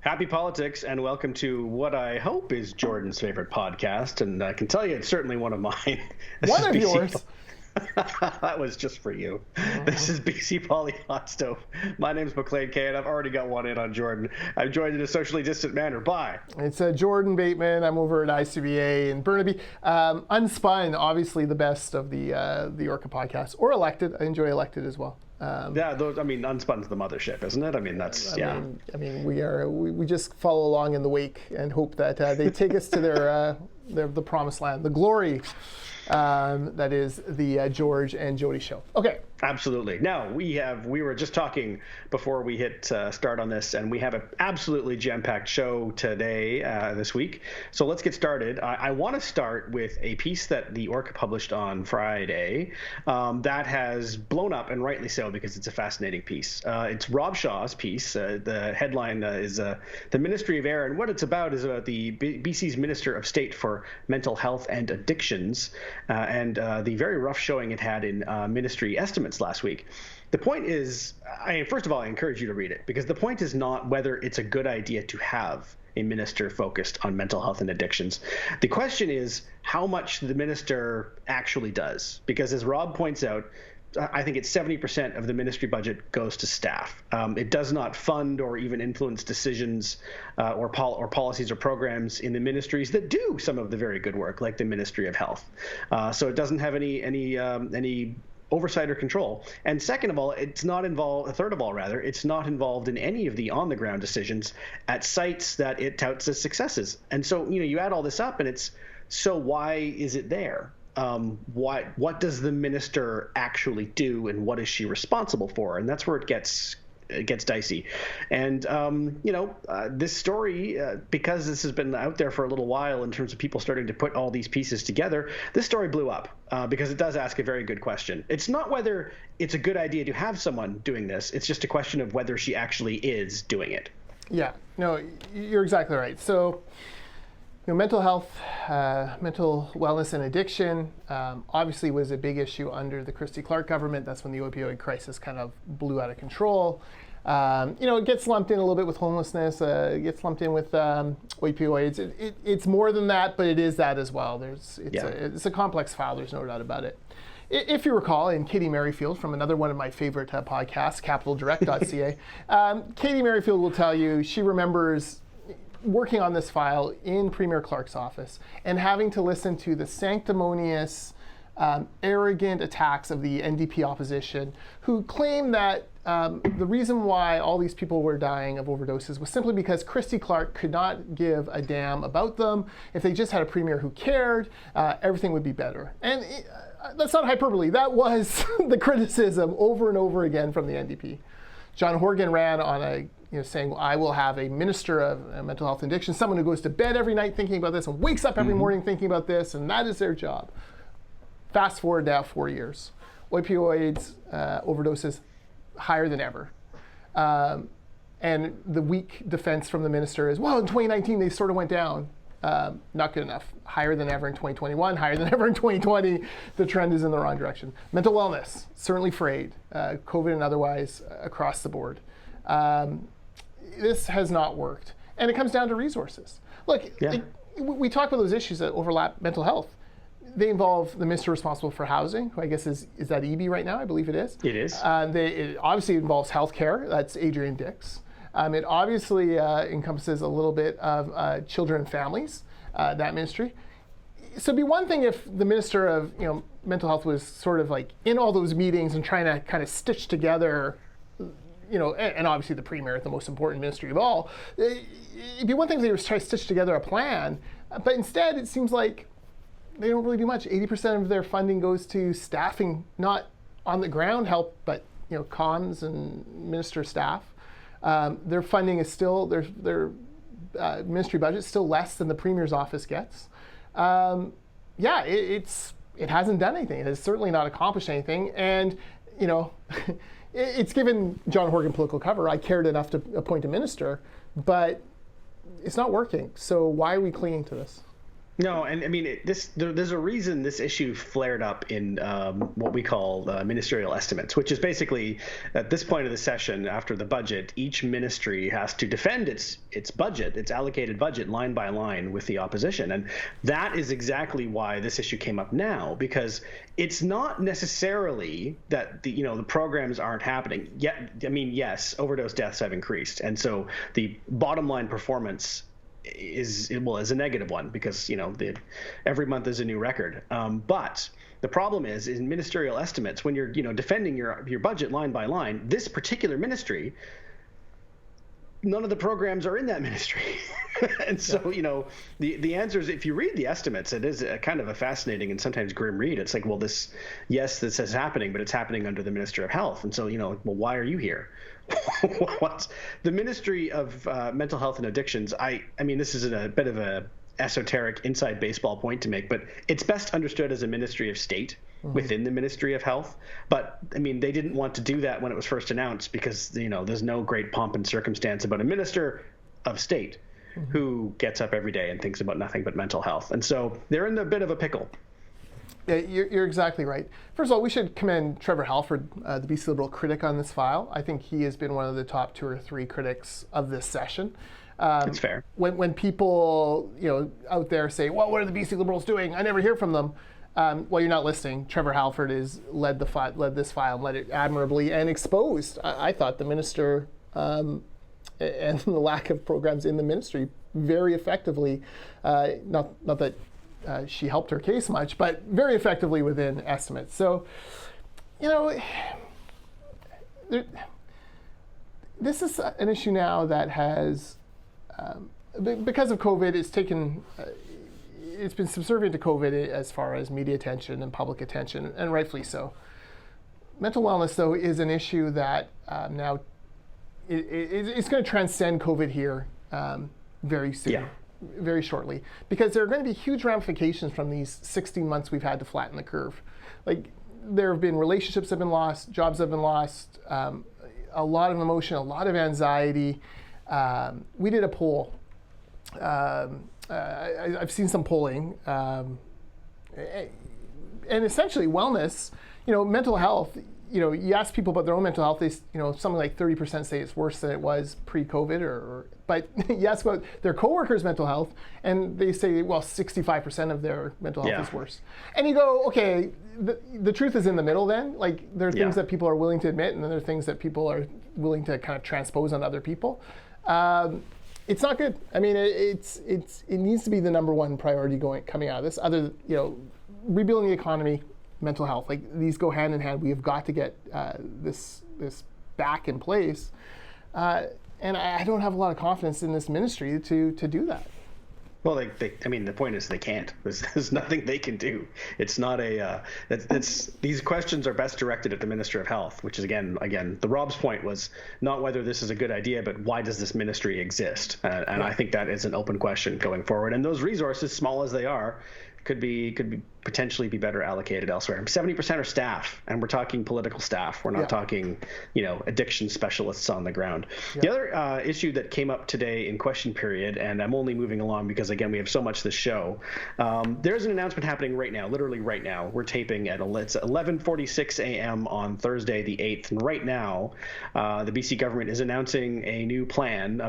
Happy politics, and welcome to what I hope is Jordan's favorite podcast, and I can tell you it's certainly one of mine. One of yours? That was just for you. This is BC Poly Hot Stove. My name's Maclean and I've already got one in on Jordan. I'm joined in a socially distant manner by... It's Jordan Bateman. I'm over at ICBA in Burnaby. Unspun, obviously the best of the Orca podcast, or Elected. I enjoy Elected as well. Unspun's the mothership, isn't it? I mean, that's, I mean, we just follow along in the wake and hope that they take us to the promised land, the glory that is the George and Jody show. Okay. Absolutely. Now, we were just talking before we hit start on this, and we have an absolutely jam-packed show today, this week. So let's get started. I want to start with a piece that the Orca published on Friday that has blown up, and rightly so, because it's a fascinating piece. It's Rob Shaw's piece. The headline is The Ministry of Air, and what it's about is about the BC's Minister of State for Mental Health and Addictions, and the very rough showing it had in ministry estimates last week. The point is, first of all, I encourage you to read it, because the point is not whether it's a good idea to have a minister focused on mental health and addictions. The question is how much the minister actually does, because as Rob points out, I think it's 70% of the ministry budget goes to staff. It does not fund or even influence decisions or policies or programs in the ministries that do some of the very good work, like the Ministry of Health. So it doesn't have any oversight or control. And second of all, it's not involved in any of the on-the-ground decisions at sites that it touts as successes. And so, you add all this up, and it's, so why is it there? What does the minister actually do, and what is she responsible for? And that's where it gets dicey. And this story, because this has been out there for a little while in terms of people starting to put all these pieces together, this story blew up because it does ask a very good question. It's not whether it's a good idea to have someone doing this, it's just a question of whether she actually is doing it. Yeah, no, you're exactly right. So mental health, mental wellness and addiction obviously was a big issue under the Christy Clark government. That's when the opioid crisis kind of blew out of control. It gets lumped in a little bit with homelessness. It gets lumped in with opioids. It's more than that, but it is that as well. It's a complex file. There's no doubt about it. If you recall, in Katie Merrifield, from another one of my favorite podcasts, capitaldirect.ca, Katie Merrifield will tell you she remembers working on this file in Premier Clark's office and having to listen to the sanctimonious, arrogant attacks of the NDP opposition, who claim that the reason why all these people were dying of overdoses was simply because Christy Clark could not give a damn about them. If they just had a premier who cared, everything would be better. And that's not hyperbole. That was the criticism over and over again from the NDP. John Horgan ran on saying, I will have a minister of mental health and addiction, someone who goes to bed every night thinking about this and wakes up every morning thinking about this, and that is their job. Fast forward now 4 years. Opioids, overdoses, higher than ever. And the weak defense from the minister is, well, in 2019 they sort of went down. Not good enough. Higher than ever in 2021, higher than ever in 2020. The trend is in the wrong direction. Mental wellness, certainly frayed, COVID and otherwise, across the board. This has not worked. And it comes down to resources. Look, we talk about those issues that overlap mental health. They involve the minister responsible for housing, who I guess is that EB right now? I believe it is. It is. It obviously involves healthcare. That's Adrian Dix. It obviously encompasses a little bit of children and families, that ministry. So it'd be one thing if the minister of mental health was sort of like in all those meetings and trying to kind of stitch together, and obviously the premier, the most important ministry of all. It'd be one thing if they were trying to stitch together a plan, but instead it seems like they don't really do much. 80% of their funding goes to staffing, not on the ground help, but comms and minister staff. Their funding is still, their ministry budget is still less than the premier's office gets. It hasn't done anything. It has certainly not accomplished anything. And, it's given John Horgan political cover. I cared enough to appoint a minister, but it's not working. So why are we clinging to this? No, and I mean, there's a reason this issue flared up in what we call ministerial estimates, which is basically at this point of the session after the budget, each ministry has to defend its budget, its allocated budget, line by line with the opposition, and that is exactly why this issue came up now, because it's not necessarily that the programs aren't happening yet. I mean, yes, overdose deaths have increased, and so the bottom line performance is a negative one, because every month is a new record. But the problem is in ministerial estimates, when you're defending your budget line by line, this particular ministry, none of the programs are in that ministry. And so the answer is, if you read the estimates, it is a kind of a fascinating and sometimes grim read. It's like, well, this is happening, but it's happening under the Minister of Health. And so well, why are you here? What's the Ministry of Mental Health and Addictions? I mean, this is a bit of a esoteric inside baseball point to make, but it's best understood as a Ministry of State within the Ministry of Health. But I mean, they didn't want to do that when it was first announced, because there's no great pomp and circumstance about a Minister of State who gets up every day and thinks about nothing but mental health. And so they're in a bit of a pickle. Yeah, you're exactly right. First of all, we should commend Trevor Halford, the BC Liberal critic on this file. I think he has been one of the top 2 or 3 critics of this session. That's fair. When people out there say, well, what are the BC Liberals doing? I never hear from them. Well, you're not listening. Trevor Halford has led this file and led it admirably and exposed, I thought, the minister and the lack of programs in the ministry very effectively. Not that she helped her case much, but very effectively within estimates. So, this is an issue now that has, because of COVID, it's been subservient to COVID as far as media attention and public attention, and rightfully so. Mental wellness, though, is an issue that now it's going to transcend COVID here very soon. Yeah. Very shortly, because there are going to be huge ramifications from these 16 months we've had to flatten the curve. Like, there have been relationships have been lost, jobs have been lost, a lot of emotion, a lot of anxiety. We did a poll. I've seen some polling, and essentially wellness, mental health. You ask people about their own mental health, they, something like 30% say it's worse than it was pre-COVID, but you ask about their coworkers' mental health, and they say, well, 65% of their mental health is worse. And you go, okay, the truth is in the middle then. Like, there are things that people are willing to admit, and then there are things that people are willing to kind of transpose on other people. It's not good. I mean, it needs to be the number one priority coming out of this. Rebuilding the economy, mental health, like, these go hand in hand. We have got to get this back in place, and I don't have a lot of confidence in this ministry to do that. Well, the point is they can't. There's nothing they can do. It's not these questions are best directed at the Minister of Health, which is again, the Rob's point was not whether this is a good idea, but why does this ministry exist? And I think that is an open question going forward. And those resources, small as they are, could potentially be better allocated elsewhere. 70% are staff, and we're talking political staff. We're not talking, addiction specialists on the ground. Yeah. The other issue that came up today in question period, and I'm only moving along because, again, we have so much this show. There's an announcement happening right now, literally right now. We're taping at 11:46 a.m. on Thursday the 8th, and right now, the BC government is announcing a new plan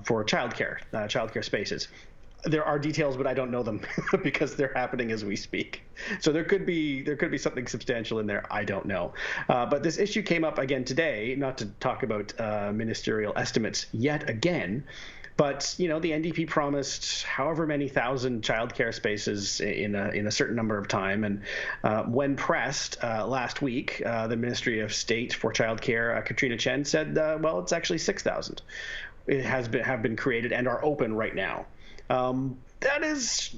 for childcare spaces. There are details, but I don't know them because they're happening as we speak. So there could be something substantial in there. I don't know. But this issue came up again today, not to talk about ministerial estimates yet again, but the NDP promised however many thousand childcare spaces in a certain number of time, and when pressed last week, the Ministry of State for Childcare, Katrina Chen, said, well, it's actually 6,000. It have been created and are open right now. That is,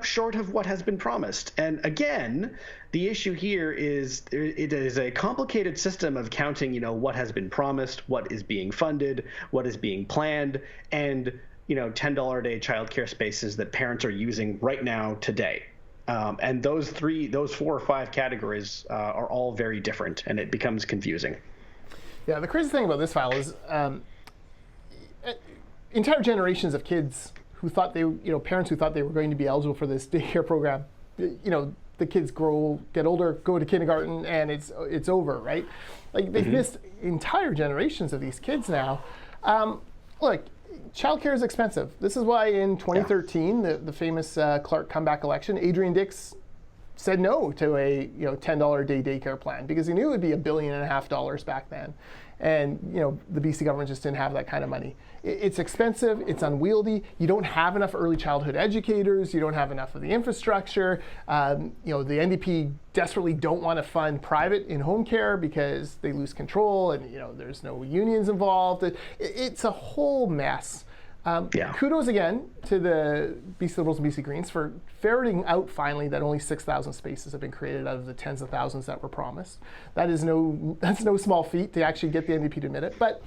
short of what has been promised. And again, the issue here is it is a complicated system of counting, what has been promised, what is being funded, what is being planned, and, $10 a day childcare spaces that parents are using right now today. And those 4 or 5 categories are all very different, and it becomes confusing. Yeah, the crazy thing about this file is entire generations of kids who thought parents who thought they were going to be eligible for this daycare program, the kids get older, go to kindergarten, and it's over, right? Like they've missed entire generations of these kids now. Look, childcare is expensive. This is why in 2013, the famous Clark comeback election, Adrian Dix said no to a $10 a day daycare plan because he knew it would be $1.5 billion back then. And the BC government just didn't have that kind of money. It's expensive, it's unwieldy, you don't have enough early childhood educators, you don't have enough of the infrastructure. The NDP desperately don't want to fund private in-home care because they lose control and there's no unions involved. It's a whole mess. Kudos again to the BC Liberals and BC Greens for ferreting out finally that only 6,000 spaces have been created out of the tens of thousands that were promised. That's no small feat to actually get the NDP to admit it. But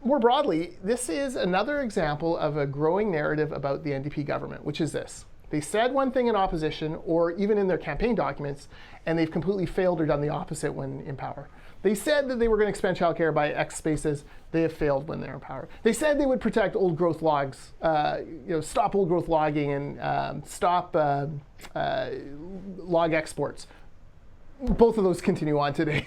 more broadly, this is another example of a growing narrative about the NDP government, which is this. They said one thing in opposition or even in their campaign documents, and they've completely failed or done the opposite when in power. They said that they were going to expand childcare by X spaces. They have failed when they're in power. They said they would protect old growth logs, stop old growth logging and stop log exports. Both of those continue on today.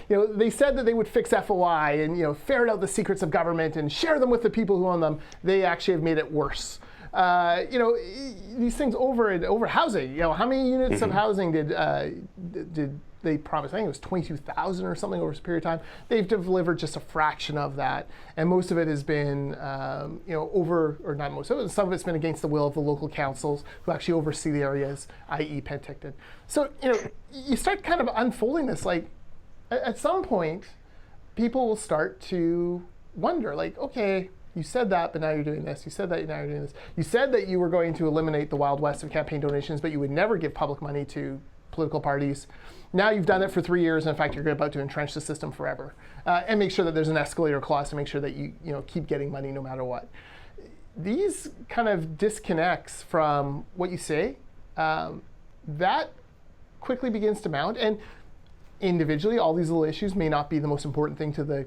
They said that they would fix FOI and ferret out the secrets of government and share them with the people who own them. They actually have made it worse. These things over housing. How many units of housing did they promised? I think it was 22,000 or something over a period of time. They've delivered just a fraction of that, and most of it has been, or not most of it. Some of it's been against the will of the local councils who actually oversee the areas, i.e., Penticton. So you start kind of unfolding this. Like at some point, people will start to wonder, like, okay, you said that, but now you're doing this. You said that, now you're doing this. You said that you were going to eliminate the Wild West of campaign donations, but you would never give public money to political parties. Now you've done it for 3 years, and in fact, you're about to entrench the system forever, and make sure that there's an escalator clause to make sure that you keep getting money no matter what. These kind of disconnects from what you say, that quickly begins to mount, and individually, all these little issues may not be the most important thing to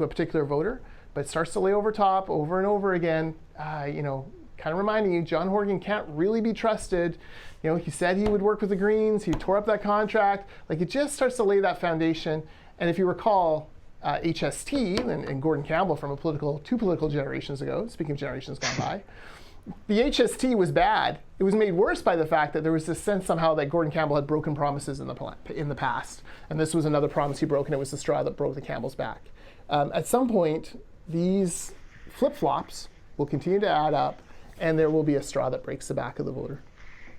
a particular voter, but it starts to lay over top over and over again, kind of reminding you, John Horgan can't really be trusted. He said he would work with the Greens. He tore up that contract. Like, it just starts to lay that foundation. And if you recall, HST and Gordon Campbell from two political generations ago, speaking of generations gone by, the HST was bad. It was made worse by the fact that there was this sense somehow that Gordon Campbell had broken promises in the past. And this was another promise he broke, and it was the straw that broke the camel's back. At some point, these flip-flops will continue to add up, and there will be a straw that breaks the back of the voter.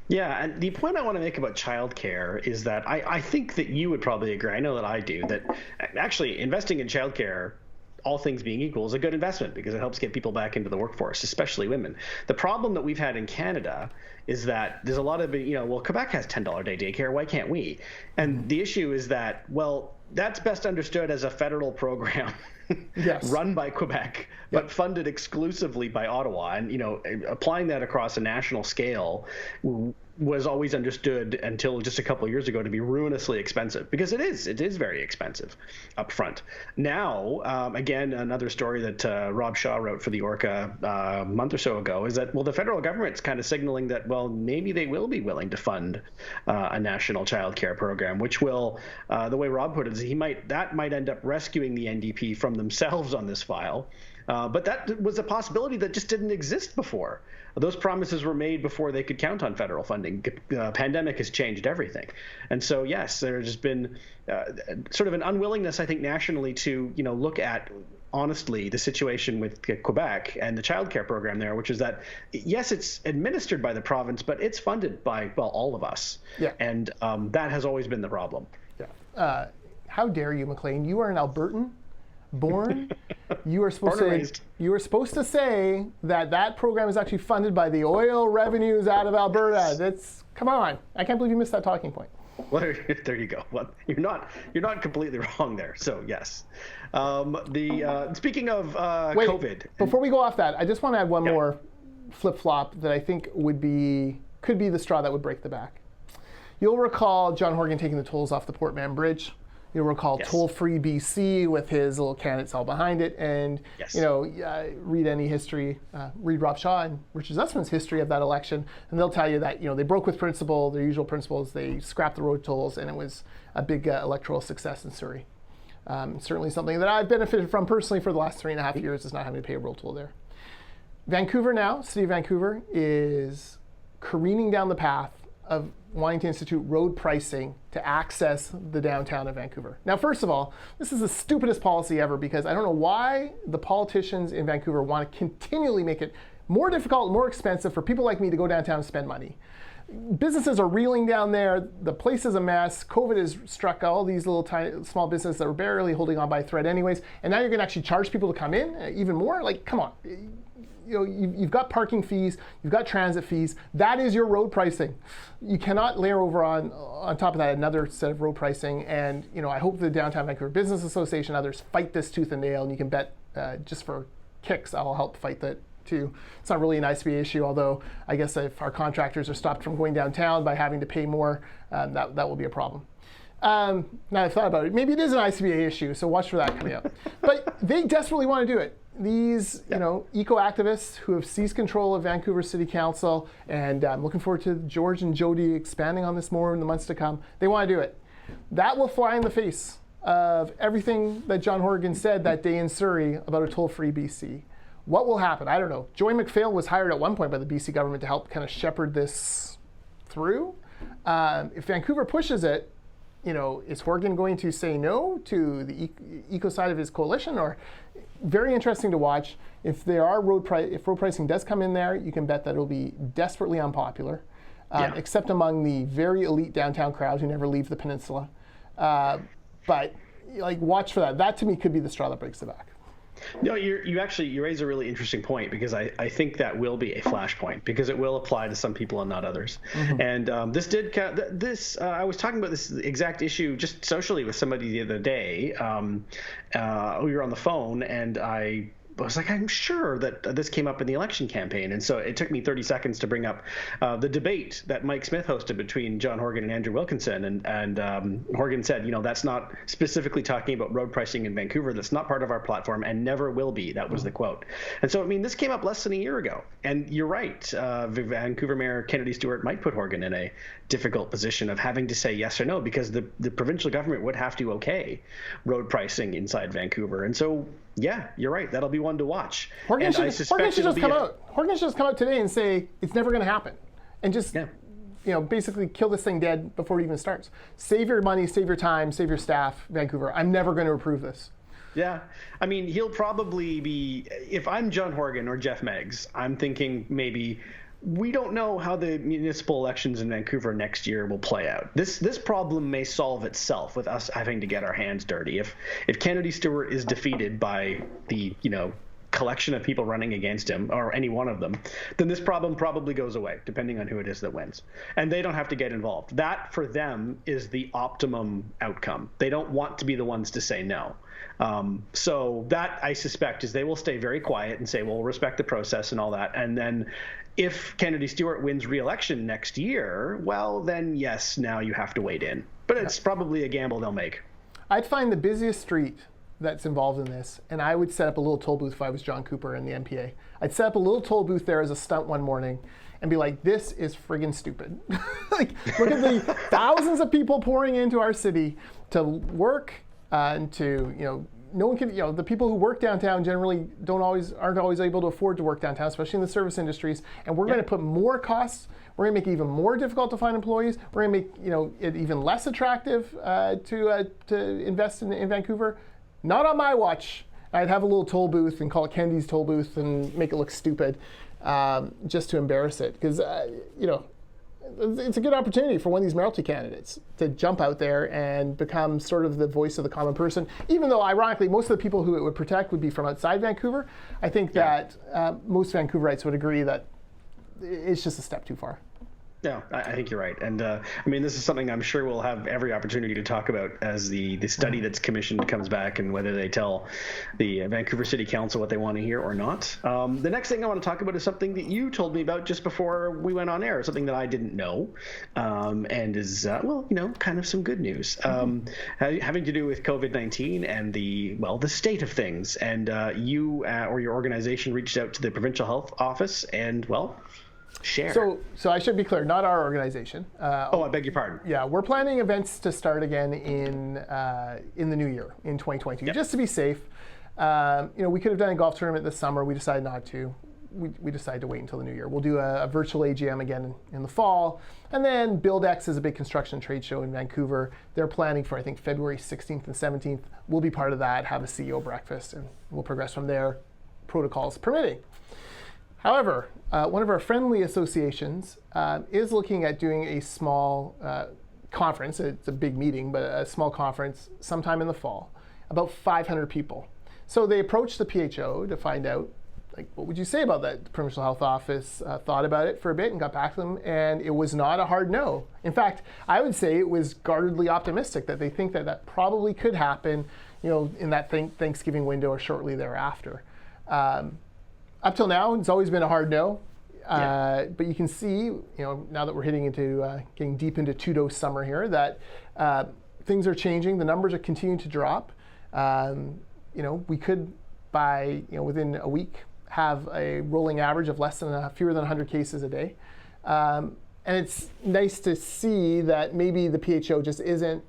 Yeah, and the point I want to make about childcare is that I think that you would probably agree, I know that I do, that actually investing in childcare, all things being equal, is a good investment because it helps get people back into the workforce, especially women. The problem that we've had in Canada is that there's a lot of, Quebec has $10 a day daycare, why can't we? And the issue is that, that's best understood as a federal program yes. run by Quebec, but funded exclusively by Ottawa. And, applying that across a national scale was always understood until just a couple of years ago to be ruinously expensive, because it is very expensive up front. Now, again, another story that Rob Shaw wrote for the Orca a month or so ago is that, the federal government's kind of signaling that, maybe they will be willing to fund a national child care program, which will, the way Rob put it, is that might end up rescuing the NDP from themselves on this file. But that was a possibility that just didn't exist before. Those promises were made before they could count on federal funding. Pandemic has changed everything. And so, yes, there's been sort of an unwillingness, I think, nationally to, look at honestly the situation with Quebec and the child care program there, which is that, yes, it's administered by the province, but it's funded by, all of us. Yeah. And that has always been the problem. Yeah. How dare you, Maclean? You are an Albertan. Born, you were supposed to say that program is actually funded by the oil revenues out of Alberta. Come on, I can't believe you missed that talking point. Well, there you go. Well, you're not completely wrong there. So yes, speaking of COVID. Before we go off that, I just want to add one more flip-flop that I think could be the straw that would break the back. You'll recall John Horgan taking the tolls off the Port Mann Bridge. you'll recall Yes. Toll-Free BC with his little candidate cell behind it. And, Yes. read any history, read Rob Shaw and Richard Zussman's history of that election, and they'll tell you that, they broke with principle, their usual principles, they scrapped the road tolls, and it was a big electoral success in Surrey. Certainly something that I've benefited from personally for the last 3.5 years is not having to pay a road toll there. Vancouver now, City of Vancouver, is careening down the path of wanting to institute road pricing to access the downtown of Vancouver. Now, first of all, this is the stupidest policy ever because I don't know why the politicians in Vancouver want to continually make it more difficult, more expensive for people like me to go downtown and spend money. Businesses are reeling down there. The place is a mess. COVID has struck all these little tiny, small businesses that were barely holding on by a thread anyways. And now you're going to actually charge people to come in even more? Like, come on. You've got parking fees, you've got transit fees. That is your road pricing. You cannot layer over on top of that another set of road pricing. And I hope the Downtown Vancouver Business Association and others fight this tooth and nail. And you can bet, just for kicks, I'll help fight that too. It's not really an ICBA issue, although I guess if our contractors are stopped from going downtown by having to pay more, that will be a problem. Now I've thought about it, maybe it is an ICBA issue, so watch for that coming up. But they desperately want to do it. These, eco-activists who have seized control of Vancouver City Council, and I'm looking forward to George and Jody expanding on this more in the months to come. They want to do it. That will fly in the face of everything that John Horgan said that day in Surrey about a toll-free BC. What will happen? I don't know. Joy McPhail was hired at one point by the BC government to help kind of shepherd this through. If Vancouver pushes it, is Horgan going to say no to the eco side of his coalition? Or very interesting to watch. If there are road pricing does come in there, you can bet that it'll be desperately unpopular, except among the very elite downtown crowd who never leave the peninsula. But watch for that. That to me could be the straw that breaks the back. No, you raise a really interesting point because I think that will be a flashpoint because it will apply to some people and not others. Mm-hmm. And this I was talking about this exact issue just socially with somebody the other day. We were on the phone and I was like, I'm sure that this came up in the election campaign. And so it took me 30 seconds to bring up the debate that Mike Smith hosted between John Horgan and Andrew Wilkinson. And Horgan said, that's not specifically talking about road pricing in Vancouver. That's not part of our platform and never will be. That was the quote. And so, this came up less than a year ago. And you're right. Vancouver Mayor Kennedy Stewart might put Horgan in a difficult position of having to say yes or no because the provincial government would have to okay road pricing inside Vancouver. And so, yeah, you're right. That'll be one to watch. Horgan should just come out today and say it's never going to happen, and just basically kill this thing dead before it even starts. Save your money, save your time, save your staff, Vancouver. I'm never going to approve this. Yeah, he'll probably be. If I'm John Horgan or Jeff Meggs, I'm thinking maybe. We don't know how the municipal elections in Vancouver next year will play out. This problem may solve itself with us having to get our hands dirty. If Kennedy Stewart is defeated by the collection of people running against him or any one of them, then this problem probably goes away, depending on who it is that wins. And they don't have to get involved. That for them is the optimum outcome. They don't want to be the ones to say no. So that I suspect is they will stay very quiet and say, well, we'll respect the process and all that. And then if Kennedy Stewart wins re-election next year, well, then yes, now you have to wade in. But it's probably a gamble they'll make. I'd find the busiest street that's involved in this, and I would set up a little toll booth if I was John Cooper and the MPA. I'd set up a little toll booth there as a stunt one morning and be like, this is friggin' stupid. Look at the thousands of people pouring into our city to work and to, no one can, the people who work downtown generally aren't always able to afford to work downtown, especially in the service industries. And we're going to put more costs. We're going to make it even more difficult to find employees. We're going to make it even less attractive to invest in Vancouver. Not on my watch. I'd have a little toll booth and call it Kennedy's toll booth and make it look stupid, just to embarrass it. Because it's a good opportunity for one of these mayoralty candidates to jump out there and become sort of the voice of the common person. Even though, ironically, most of the people who it would protect would be from outside Vancouver, I think that most Vancouverites would agree that it's just a step too far. No, I think you're right. And I mean, this is something I'm sure we'll have every opportunity to talk about as the study that's commissioned comes back, and whether they tell the Vancouver City Council what they want to hear or not. The next thing I want to talk about is something that you told me about just before we went on air, something that I didn't know, and is, kind of some good news, having to do with COVID-19 and the state of things. And you or your organization reached out to the provincial health office and, share. So I should be clear, not our organization. I beg your pardon. Yeah, we're planning events to start again in the new year, in 2022, just to be safe. We could have done a golf tournament this summer. We decided not to. We decided to wait until the new year. We'll do a virtual AGM again in the fall. And then BuildX is a big construction trade show in Vancouver. They're planning for, I think, February 16th and 17th. We'll be part of that, have a CEO breakfast, and we'll progress from there, protocols permitting. However, one of our friendly associations is looking at doing a small conference. It's a big meeting, but a small conference sometime in the fall, about 500 people. So they approached the PHO to find out, what would you say about that? The Provincial Health Office thought about it for a bit and got back to them, and it was not a hard no. In fact, I would say it was guardedly optimistic that they think that probably could happen, in that Thanksgiving window or shortly thereafter. Up till now, it's always been a hard no. But you can see, now that we're getting deep into two-dose summer here, that things are changing. The numbers are continuing to drop. We could, within a week, have a rolling average of fewer than 100 cases a day. And it's nice to see that maybe the PHO just isn't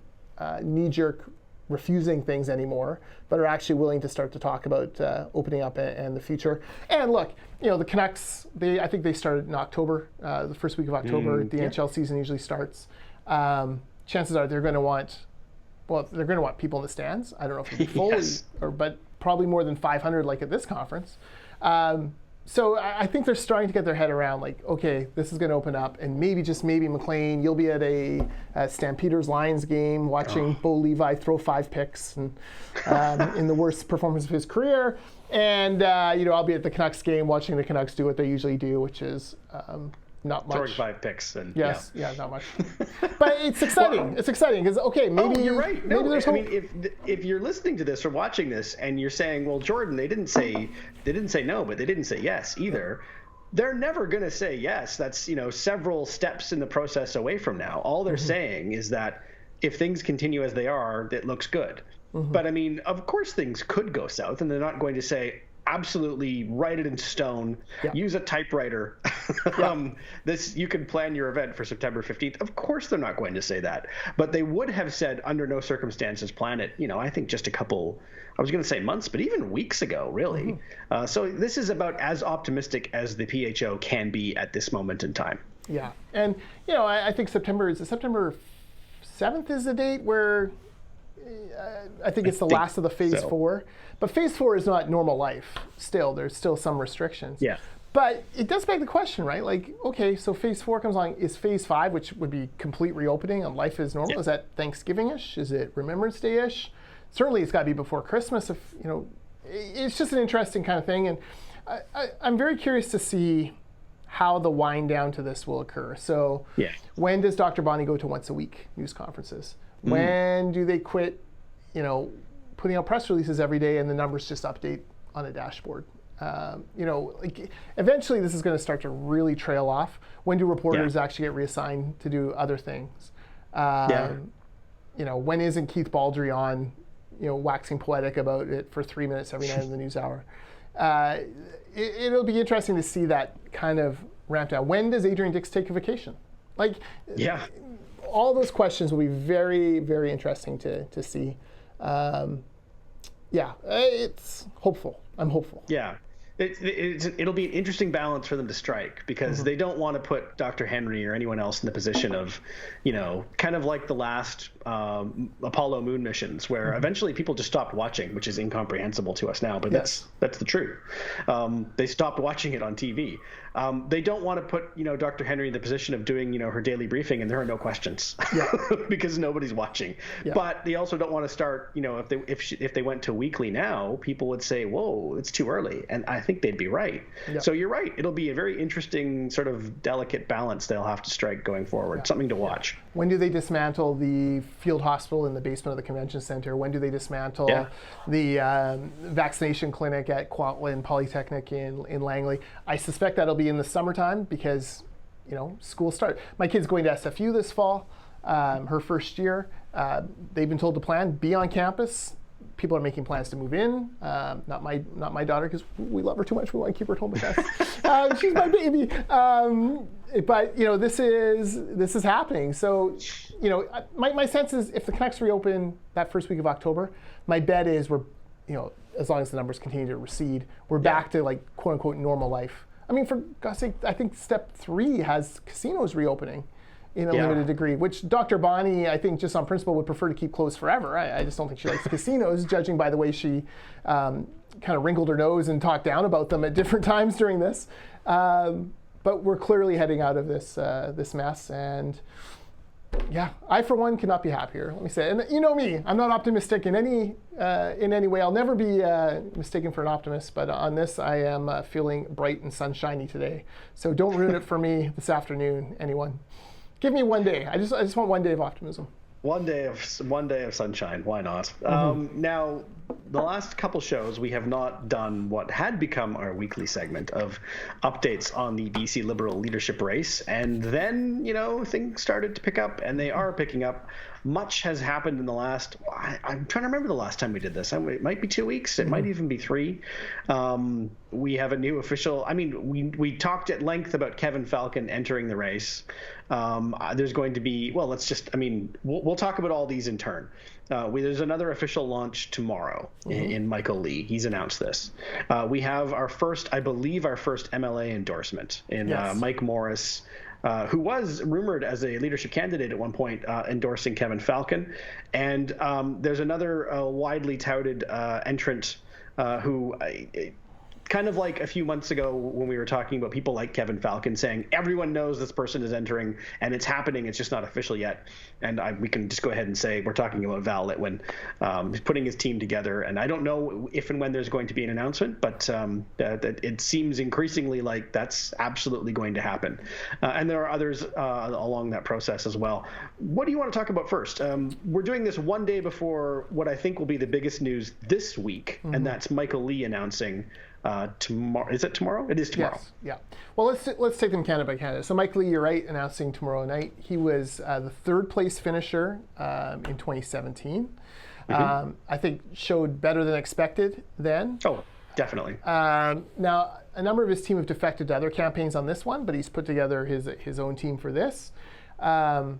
knee-jerk refusing things anymore, but are actually willing to start to talk about opening up and the future. And look, the Canucks, I think they started in October, the first week of October. The NHL season usually starts. Chances are they're going to want people in the stands. I don't know if it'll be full, but probably more than 500 like at this conference. So I think they're starting to get their head around, okay, this is going to open up, and maybe, just maybe, Maclean, you'll be at a Stampeders Lions game watching Bo Levi throw 5 picks and, in the worst performance of his career, and I'll be at the Canucks game watching the Canucks do what they usually do, which is not much. Throwing 5 picks. And, not much. But it's exciting. It's exciting because, maybe you're right. Maybe there's hope. I mean, if you're listening to this or watching this and you're saying, well, Jordan, they didn't say no, but they didn't say yes either. They're never going to say yes. That's, several steps in the process away from now. All they're saying is that if things continue as they are, it looks good. But I mean, of course things could go south, and they're not going to say, absolutely write it in stone, use a typewriter. You can plan your event for September 15th. Of course they're not going to say that, but they would have said under no circumstances plan it, I think just a couple, I was going to say months, but even weeks ago, really. So this is about as optimistic as the PHO can be at this moment in time. Yeah. And, I think September 7th is the date where I think it's the last of the phase 4. But phase 4 is not normal life. Still, there's still some restrictions. Yeah. But it does beg the question, right? Okay, so phase 4 comes along. Is phase 5, which would be complete reopening and life is normal, is that Thanksgiving-ish? Is it Remembrance Day-ish? Certainly, it's got to be before Christmas. It's just an interesting kind of thing, and I'm very curious to see how the wind down to this will occur. So, when does Dr. Bonnie go to once a week news conferences? When do they quit, putting out press releases every day and the numbers just update on a dashboard? Eventually this is going to start to really trail off. When do reporters actually get reassigned to do other things? When isn't Keith Baldry on, waxing poetic about it for 3 minutes every night in the news hour? It'll be interesting to see that kind of ramp down. When does Adrian Dix take a vacation? All those questions will be very, very interesting to see. It's hopeful. I'm hopeful. Yeah. It'll be an interesting balance for them to strike, because they don't want to put Dr. Henry or anyone else in the position of, kind of like the last Apollo moon missions, where eventually people just stopped watching, which is incomprehensible to us now, but that's the truth. They stopped watching it on TV. They don't want to put, Dr. Henry in the position of doing, her daily briefing and there are no questions because nobody's watching. Yeah. But they also don't want to start, if they went to weekly now, people would say, whoa, it's too early. And think they'd be right. Yeah. So you're right. It'll be a very interesting sort of delicate balance they'll have to strike going forward. Yeah. Something to watch. When do they dismantle the field hospital in the basement of the convention center? When do they dismantle the vaccination clinic at Kwantlen Polytechnic in Langley? I suspect that'll be in the summertime because, school start. My kid's going to SFU this fall, her first year. They've been told to be on campus. People are making plans to move in. Not my daughter, because we love her too much. We want to keep her at home with us. She's my baby. But this is happening. So my sense is if the Canucks reopen that first week of October, my bet is we're as long as the numbers continue to recede, we're back to like quote unquote normal life. I mean, for God's sake, I think step 3 has casinos reopening in a limited degree, which Dr. Bonnie, I think, just on principle, would prefer to keep closed forever. I just don't think she likes casinos, judging by the way she kind of wrinkled her nose and talked down about them at different times during this. But we're clearly heading out of this mess, and I for one cannot be happier. Let me say, and you know me, I'm not optimistic in any way. I'll never be mistaken for an optimist, but on this, I am feeling bright and sunshiny today. So don't ruin it for me this afternoon, anyone. Give me one day. I just want one day of optimism. One day of sunshine. Why not? Now, the last couple shows, we have not done what had become our weekly segment of updates on the BC Liberal leadership race. And then, things started to pick up, and they are picking up. Much has happened in the last, I'm trying to remember the last time we did this. It might be 2 weeks. It might even be 3. We have a new official. I mean, we talked at length about Kevin Falcon entering the race. There's going to be, we'll talk about all these in turn. There's another official launch tomorrow in Michael Lee. He's announced this. We have our first MLA endorsement in Mike Morris, who was rumored as a leadership candidate at one point, endorsing Kevin Falcon. And there's another widely touted entrant who kind of like a few months ago when we were talking about people like Kevin Falcon saying everyone knows this person is entering and it's happening, it's just not official yet. And we can just go ahead and say we're talking about Val Litwin. He's putting his team together, and I don't know if and when there's going to be an announcement, but it seems increasingly like that's absolutely going to happen. And there are others along that process as well. What do you want to talk about first? We're doing this one day before what I think will be the biggest news this week, and that's Michael Lee announcing tomorrow. Is it tomorrow? It is tomorrow. Yes. Yeah. Well, let's take them Canada by Canada. So Mike Lee, you're right, announcing tomorrow night. He was the 3rd place finisher in 2017. I think showed better than expected then. Oh, definitely. Now, a number of his team have defected to other campaigns on this one, but he's put together his own team for this. I'm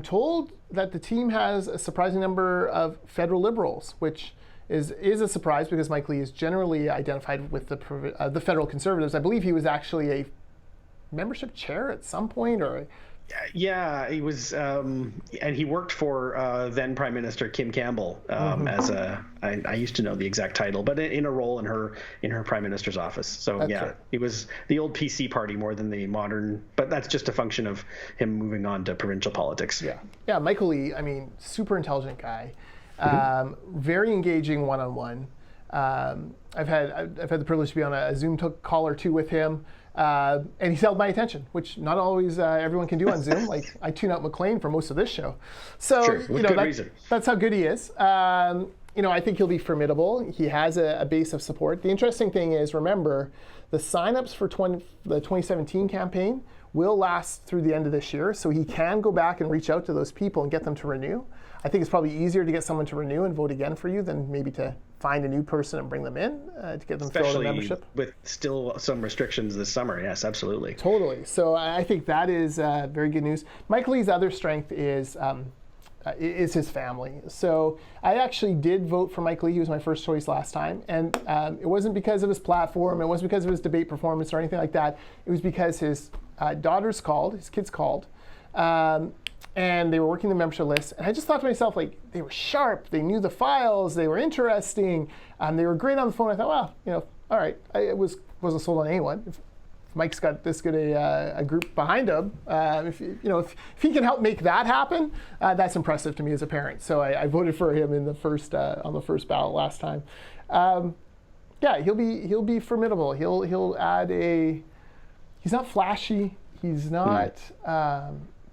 told that the team has a surprising number of federal Liberals, which is a surprise because Mike Lee is generally identified with the federal Conservatives. I believe he was actually a membership chair at some point, or yeah, he was, and he worked for then Prime Minister Kim Campbell as I used to know the exact title, but in a role in her Prime Minister's office. So that's right. He was the old PC party more than the modern, but that's just a function of him moving on to provincial politics. Yeah, Michael Lee, super intelligent guy. Very engaging one-on-one. I've had the privilege to be on a Zoom call or two with him, and he's held my attention, which not always everyone can do on Zoom. Like I tune out Maclean for most of this show, so sure, with good reason. That's how good he is. I think he'll be formidable. He has a base of support. The interesting thing is, remember, the signups for the 2017 campaign will last through the end of this year, so he can go back and reach out to those people and get them to renew. I think it's probably easier to get someone to renew and vote again for you than maybe to find a new person and bring them in to get them filled in membership. With still some restrictions this summer. Yes, absolutely. Totally. So I think that is very good news. Mike Lee's other strength is his family. So I actually did vote for Mike Lee. He was my first choice last time. And it wasn't because of his platform. It wasn't because of his debate performance or anything like that. It was because his his kids called. And they were working the membership list. And I just thought to myself, they were sharp. They knew the files. They were interesting. They were great on the phone. I thought, all right. I wasn't sold on anyone. If Mike's got this good a group behind him, if he can help make that happen, that's impressive to me as a parent. So I voted for him in the first on the first ballot last time. Yeah, he'll be formidable. He'll add a. He's not flashy. He's not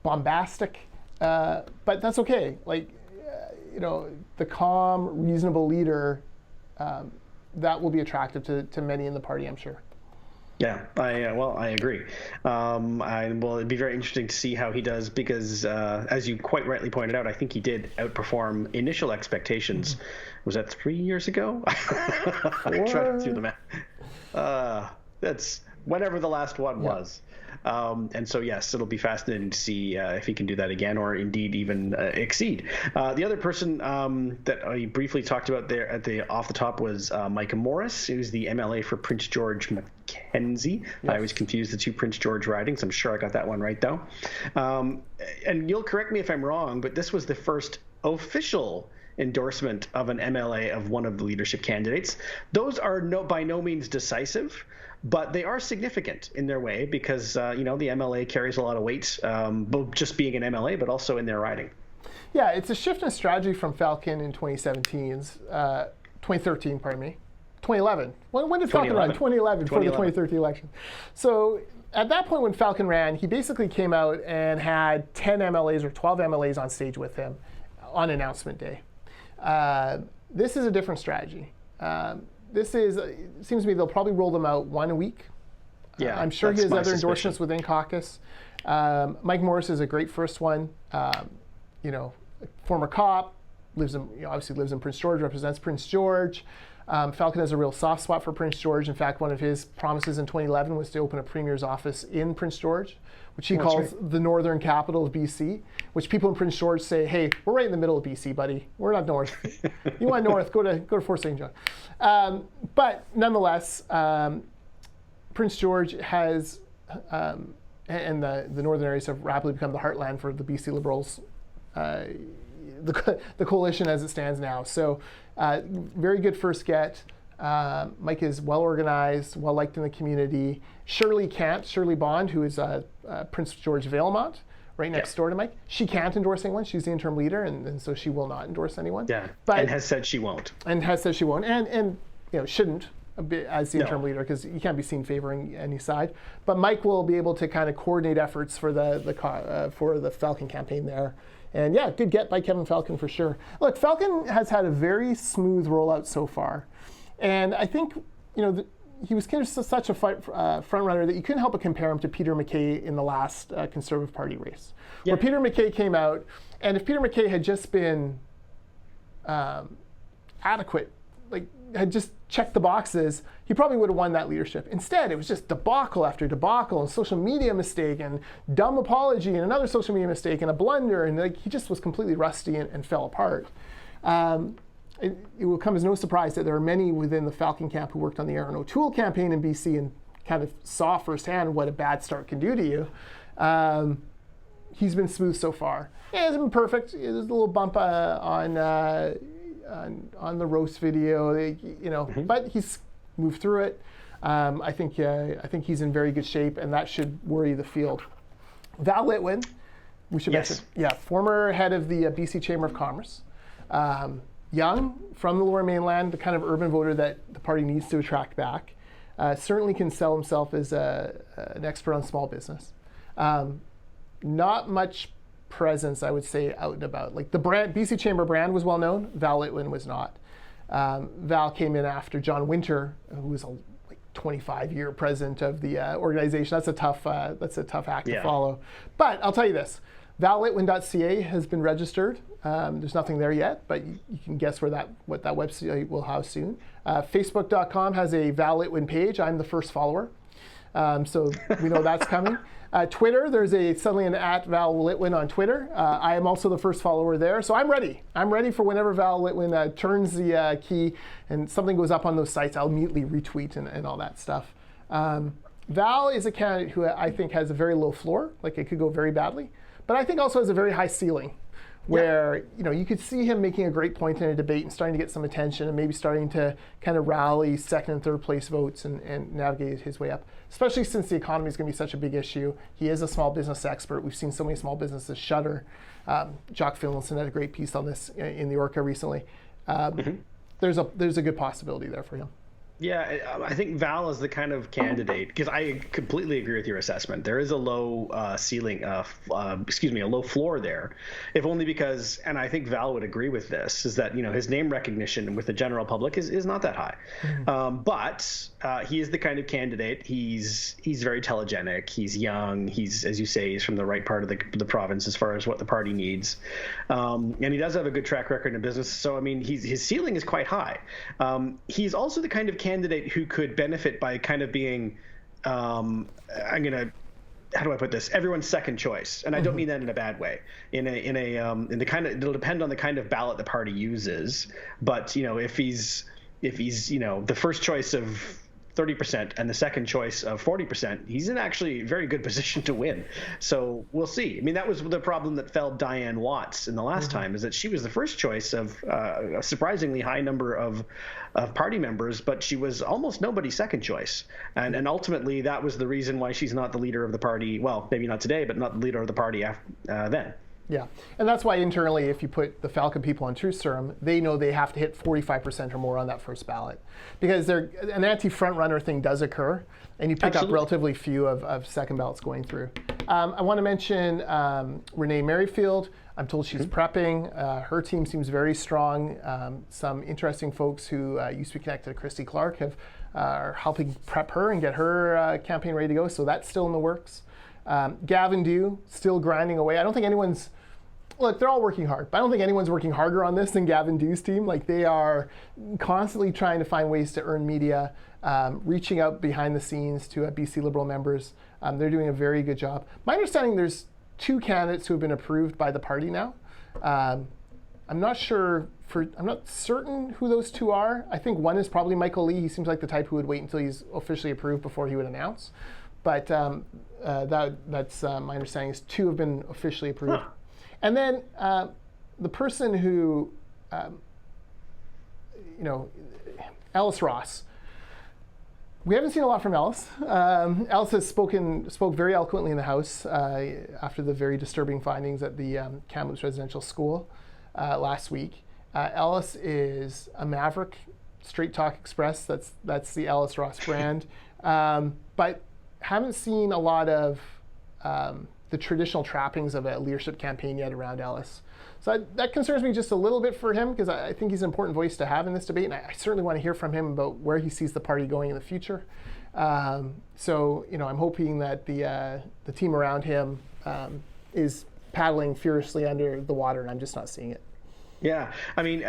bombastic, but that's okay. Like, the calm, reasonable leader, that will be attractive to many in the party, I'm sure. Yeah, I agree. It'd be very interesting to see how he does because, as you quite rightly pointed out, I think he did outperform initial expectations. Was that 3 years ago? I'm trying to do the math. That's whenever the last one was. And so, yes, it'll be fascinating to see if he can do that again or indeed even exceed. The other person that I briefly talked about there off the top was Micah Morris, who's the MLA for Prince George Mackenzie. Yes. I always confuse the two Prince George ridings. I'm sure I got that one right, though. And you'll correct me if I'm wrong, but this was the first official endorsement of an MLA of one of the leadership candidates. Those are by no means decisive, but they are significant in their way because, the MLA carries a lot of weight, both just being an MLA, but also in their riding. Yeah, it's a shift in strategy from Falcon in 2013, pardon me. 2011. When did Falcon run? 2011, before the 2013 election. So at that point when Falcon ran, he basically came out and had 10 MLAs or 12 MLAs on stage with him on announcement day. This is a different strategy. It seems to me they'll probably roll them out one a week. Yeah, I'm sure he has other endorsements within caucus. Mike Morris is a great first one. Former cop, obviously lives in Prince George, represents Prince George. Falcon has a real soft spot for Prince George. In fact, one of his promises in 2011 was to open a premier's office in Prince George, which he calls the northern capital of BC, which people in Prince George say, hey, we're right in the middle of BC, buddy. We're not north. You want north, go to Fort St. John. But nonetheless, Prince George has, and the northern areas have rapidly become the heartland for the BC Liberals, the coalition as it stands now. So very good first get. Mike is well organized, well liked in the community. Shirley Bond, who is Prince George Valemont, right next door to Mike. She can't endorse anyone. She's the interim leader, and so she will not endorse anyone. Yeah, and has said she won't. And shouldn't as the interim leader because you can't be seen favoring any side. But Mike will be able to kind of coordinate efforts for the Falcon campaign there. And yeah, good get by Kevin Falcon for sure. Look, Falcon has had a very smooth rollout so far. And I think, he was kind of such a front runner that you couldn't help but compare him to Peter MacKay in the last Conservative Party race. Yeah. Where Peter MacKay came out, and if Peter MacKay had just been adequate, had just checked the boxes, he probably would have won that leadership. Instead, it was just debacle after debacle and social media mistake and dumb apology and another social media mistake and a blunder, and he just was completely rusty and fell apart. It will come as no surprise that there are many within the Falcon camp who worked on the Aaron O'Toole campaign in BC and kind of saw firsthand what a bad start can do to you. He's been smooth so far. It hasn't been perfect. There's a little bump on the roast video, but he's moved through it. I think he's in very good shape, and that should worry the field. Val Litwin, we should mention, former head of the BC Chamber of Commerce. Young, from the Lower Mainland, the kind of urban voter that the party needs to attract back. Certainly can sell himself as an expert on small business. Not much presence, I would say, out and about. Like the brand, BC Chamber brand was well known. Val Litwin was not. Val came in after John Winter, who was a 25-year president of the organization. That's a tough act to follow. But I'll tell you this: vallitwin.ca has been registered. There's nothing there yet, but you can guess what that website will house soon. Facebook.com has a Val Litwin page. I'm the first follower, so we know that's coming. Twitter, there's suddenly an @Val Litwin on Twitter. I am also the first follower there, so I'm ready. I'm ready for whenever Val Litwin turns the key and something goes up on those sites, I'll immediately retweet and all that stuff. Val is a candidate who I think has a very low floor, like it could go very badly, but I think also has a very high ceiling, where you could see him making a great point in a debate and starting to get some attention and maybe starting to kind of rally second and third place votes and navigate his way up, especially since the economy is going to be such a big issue. He is a small business expert. We've seen so many small businesses shutter. Jock Finlayson had a great piece on this in the Orca recently. There's a good possibility there for him. Yeah, I think Val is the kind of candidate, because I completely agree with your assessment. There is a low ceiling, a low floor there, if only because, and I think Val would agree with this, is that his name recognition with the general public is not that high, but he is the kind of candidate. He's very telegenic. He's young. He's, as you say, he's from the right part of the province as far as what the party needs, and he does have a good track record in business. So I mean, his ceiling is quite high. He's also the kind of candidate who could benefit by kind of being, how do I put this? Everyone's second choice, and I don't mean that in a bad way. In the kind of, it'll depend on the kind of ballot the party uses. But if he's the first choice of 30% and the second choice of 40%, he's in actually a very good position to win. So we'll see. I mean, that was the problem that felled Diane Watts in the last time, is that she was the first choice of a surprisingly high number of party members, but she was almost nobody's second choice. And ultimately, that was the reason why she's not the leader of the party. Well, maybe not today, but not the leader of the party then. Yeah, and that's why internally, if you put the Falcon people on Truth Serum, they know they have to hit 45% or more on that first ballot, because an anti-front runner thing does occur, and you pick up relatively few of second ballots going through. I want to mention Renee Merrifield. I'm told she's prepping. Her team seems very strong. Some interesting folks who used to be connected to Christy Clark are helping prep her and get her campaign ready to go, so that's still in the works. Gavin Dew, still grinding away. I don't think anyone's, look, they're all working hard, but I don't think anyone's working harder on this than Gavin Dew's team. Like, they are constantly trying to find ways to earn media, reaching out behind the scenes to BC Liberal members. They're doing a very good job. My understanding, there's 2 candidates who have been approved by the party now. I'm not certain who those 2 are. I think one is probably Michael Lee. He seems like the type who would wait until he's officially approved before he would announce. But that's my understanding is 2 have been officially approved. And then the person who, Ellis Ross. We haven't seen a lot from Ellis. Ellis has spoke very eloquently in the House after the very disturbing findings at the Kamloops Residential School last week. Ellis is a maverick, straight talk express. That's the Ellis Ross brand. But haven't seen a lot of the traditional trappings of a leadership campaign yet around Ellis. So that concerns me just a little bit for him, because I think he's an important voice to have in this debate, and I certainly want to hear from him about where he sees the party going in the future. So I'm hoping that the team around him is paddling furiously under the water, and I'm just not seeing it. Yeah, I mean,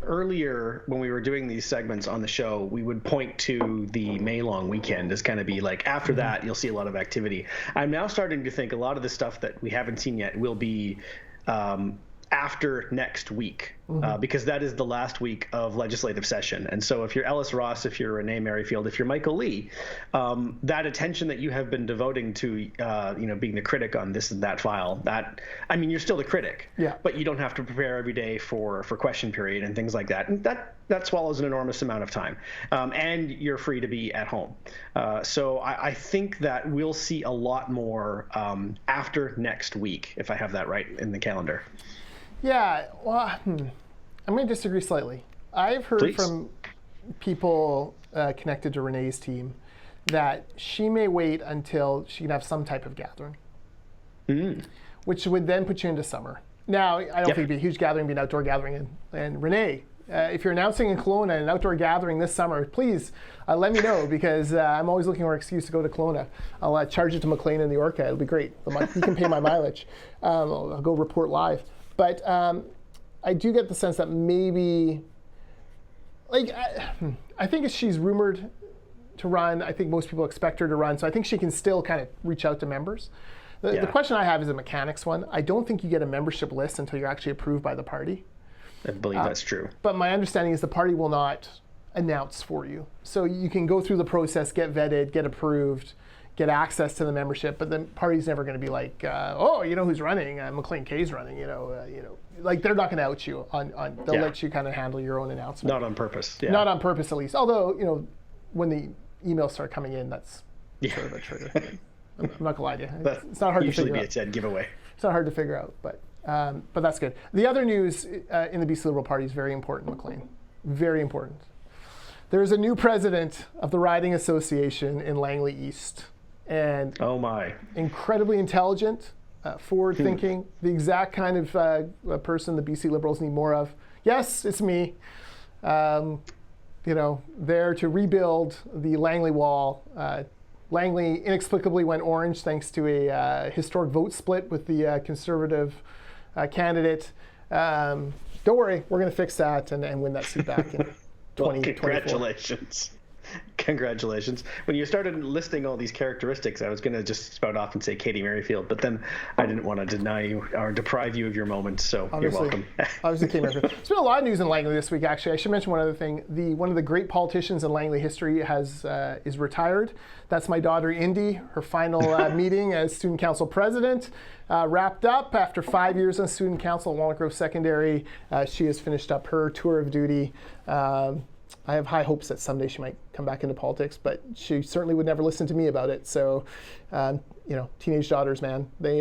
earlier when we were doing these segments on the show, we would point to the May long weekend as kind of be like, after that, you'll see a lot of activity. I'm now starting to think a lot of the stuff that we haven't seen yet will be after next week, because that is the last week of legislative session. And so if you're Ellis Ross, if you're Renee Merrifield, if you're Michael Lee, that attention that you have been devoting to, being the critic on this and that file, you're still the critic, but you don't have to prepare every day for question period and things like that. And that swallows an enormous amount of time. And you're free to be at home. So I think that we'll see a lot more after next week, if I have that right in the calendar. Yeah, well, I'm going to disagree slightly. I've heard from people connected to Renee's team that she may wait until she can have some type of gathering, which would then put you into summer. Now, I don't think it'd be a huge gathering, it'd be an outdoor gathering. And Renee, if you're announcing in Kelowna an outdoor gathering this summer, please let me know, because I'm always looking for an excuse to go to Kelowna. I'll charge it to Maclean and the Orca. It'll be great. He can pay my mileage. I'll go report live. But I do get the sense that maybe, I think she's rumored to run. I think most people expect her to run. So I think she can still kind of reach out to members. The question I have is a mechanics one. I don't think you get a membership list until you're actually approved by the party. I believe that's true. But my understanding is the party will not announce for you. So you can go through the process, get vetted, get approved, get access to the membership, but the party's never going to be like, who's running? McLean K's running. Like, they're not going to out you on. They'll let you kind of handle your own announcement. Not on purpose. Yeah. Not on purpose, at least. Although when the emails start coming in, that's sort of a trigger. I'm not going to lie to you. It's not hard to figure out. Usually be a dead giveaway. It's not hard to figure out, but that's good. The other news in the BC Liberal Party is very important, Maclean. Very important. There's a new president of the Riding Association in Langley East. And oh my, incredibly intelligent, forward-thinking, the exact kind of person the BC Liberals need more of. Yes, it's me. There to rebuild the Langley Wall. Langley inexplicably went orange thanks to a historic vote split with the Conservative candidate. Don't worry, we're going to fix that and win that seat back in 2024. Congratulations. Congratulations. When you started listing all these characteristics, I was going to just spout off and say Katie Merrifield, but then I didn't want to deny you or deprive you of your moment, so you're welcome. Obviously, Katie Merrifield. There's been a lot of news in Langley this week, actually. I should mention one other thing. One of the great politicians in Langley history is retired. That's my daughter, Indy. Her final meeting as student council president wrapped up after 5 years on student council at Walnut Grove Secondary. She has finished up her tour of duty. I have high hopes that someday she might come back into politics, but she certainly would never listen to me about it. So, teenage daughters, man, they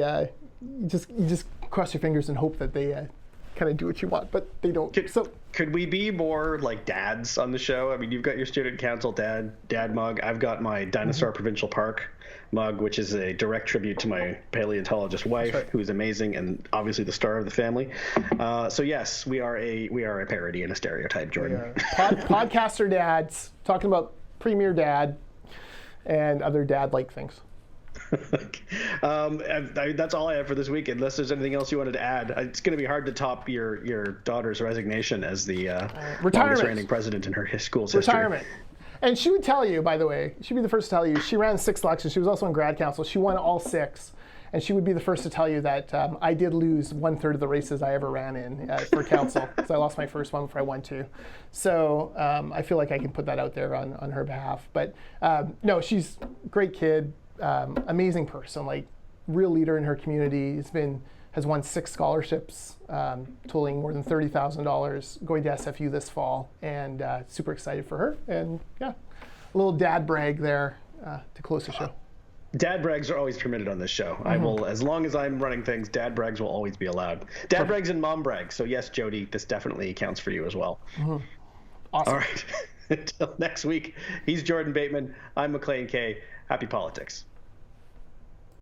you just cross your fingers and hope that they kind of do what you want, but they don't. Could we be more like dads on the show? I mean, you've got your student council dad mug. I've got my Dinosaur Provincial Park mug, which is a direct tribute to my paleontologist wife, who is amazing and obviously the star of the family. So yes, we are a parody and a stereotype, Jordan. Podcaster dads talking about Premier Dad and other dad-like things. That's all I have for this week, unless there's anything else you wanted to add. It's going to be hard to top your daughter's resignation as the longest reigning president in her school's history. And she would tell you, by the way, she'd be the first to tell you, she ran 6 elections. She was also on grad council. She won all 6. And she would be the first to tell you that I did lose 1/3 of the races I ever ran in for council. because I lost my first one before I won 2. So I feel like I can put that out there on her behalf. But no, she's a great kid, amazing person, like real leader in her community. Has won 6 scholarships, totaling more than $30,000, going to SFU this fall, and super excited for her. And yeah, a little dad brag there to close the show. Dad brags are always permitted on this show. I will, as long as I'm running things, dad brags will always be allowed. Dad brags and mom brags. So yes, Jody, this definitely counts for you as well. Awesome. All right. Until next week, he's Jordan Bateman. I'm Maclean K. Happy politics.